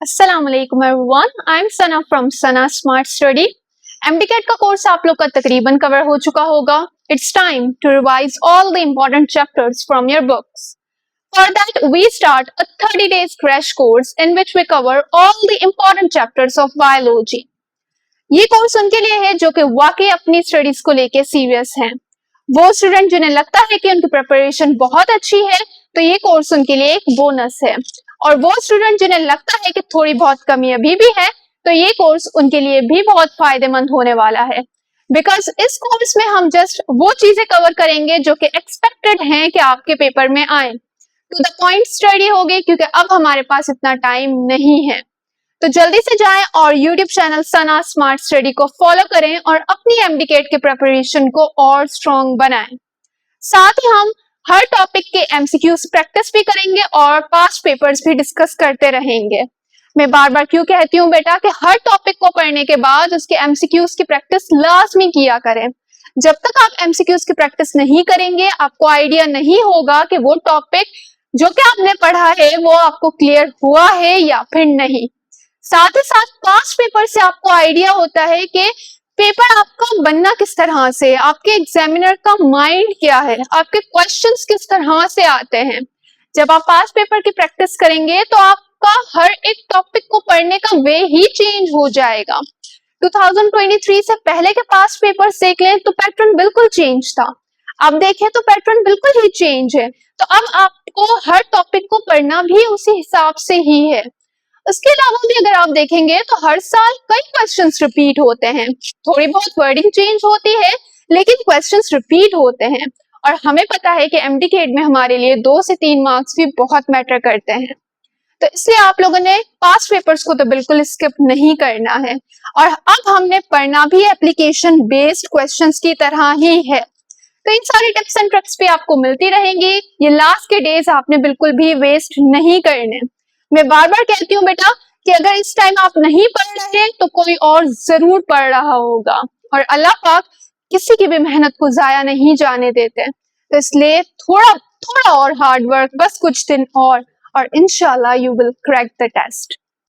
अस्सलाम वालेकुम everyone, I am Sana from Sana smart study. MDCAT का कोर्स आप लोग का तकरीबन कवर हो चुका होगा। It's time to revise all the important chapters from your books. For that we start a 30 days crash course in which we cover all the important chapters of biology. ये course उनके लिए है जो कि वाकई अपनी स्टडीज को लेके सीरियस हैं। वो स्टूडेंट जिन्हें लगता है कि उनकी प्रिपरेशन बहुत अच्छी है तो ये कोर्स उनके लिए एक बोनस है, और वो स्टूडेंट जिन्हें लगता है कि थोड़ी बहुत कमी अभी भी है तो ये कोर्स उनके लिए भी बहुत फायदेमंद होने वाला है। बिकॉज इस कोर्स में हम जस्ट वो चीजें कवर करेंगे जो कि एक्सपेक्टेड हैं कि आपके पेपर में आए। टू द पॉइंट स्टडी होगी, क्योंकि अब हमारे पास इतना टाइम नहीं है। तो जल्दी से जाएं और YouTube चैनल सना स्मार्ट स्टडी को फॉलो करें और अपनी एमडीकेट के प्रिपरेशन को और स्ट्रॉन्ग बनाएं। साथ ही हम हर टॉपिक के एमसीक्यूज प्रैक्टिस भी करेंगे और पास्ट पेपर्स भी डिस्कस करते रहेंगे। मैं बार बार क्यों कहती हूँ बेटा कि हर टॉपिक को पढ़ने के बाद उसके एमसीक्यूज की प्रैक्टिस लाजमी किया करें। जब तक आप एमसीक्यूज की प्रैक्टिस नहीं करेंगे आपको आइडिया नहीं होगा कि वो टॉपिक जो कि आपने पढ़ा है वो आपको क्लियर हुआ है या फिर नहीं। साथ ही साथ पास्ट पेपर से आपको आइडिया होता है कि पेपर आपका बनना किस तरह से, आपके एग्जामिनर का माइंड क्या है, आपके क्वेश्चंस किस तरह से आते हैं। जब आप पास्ट पेपर की प्रैक्टिस करेंगे तो आपका हर एक टॉपिक को पढ़ने का वे ही चेंज हो जाएगा। 2023 से पहले के पास्ट पेपर देख लें तो पैटर्न बिल्कुल चेंज था, अब देखें तो पैटर्न बिल्कुल ही चेंज है। तो अब आपको हर टॉपिक को पढ़ना भी उसी हिसाब से ही है। इसके अलावा भी अगर आप देखेंगे तो हर साल कई क्वेश्चंस रिपीट होते हैं, थोड़ी बहुत वर्डिंग चेंज होती है लेकिन क्वेश्चंस रिपीट होते हैं। और हमें पता है कि एमडीकेट में हमारे लिए 2 से 3 मार्क्स भी बहुत मैटर करते हैं। तो इसलिए आप लोगों ने पास्ट पेपर्स को तो बिल्कुल स्किप नहीं करना है। और अब हमने पढ़ना भी एप्लीकेशन बेस्ड क्वेश्चंस की तरह ही है। तो इन सारी टिप्स एंड ट्रिक्स भी आपको मिलती रहेंगी। ये लास्ट के डेज आपने बिल्कुल भी वेस्ट नहीं करने। मैं बार बार कहती हूँ बेटा कि अगर इस टाइम आप नहीं पढ़ रहे तो कोई और जरूर पढ़ रहा होगा, और अल्लाह पाक किसी की भी मेहनत को जाया नहीं जाने देते। तो इसलिए थोड़ा थोड़ा और हार्ड वर्क, बस कुछ दिन और इंशाल्लाह you will crack the test.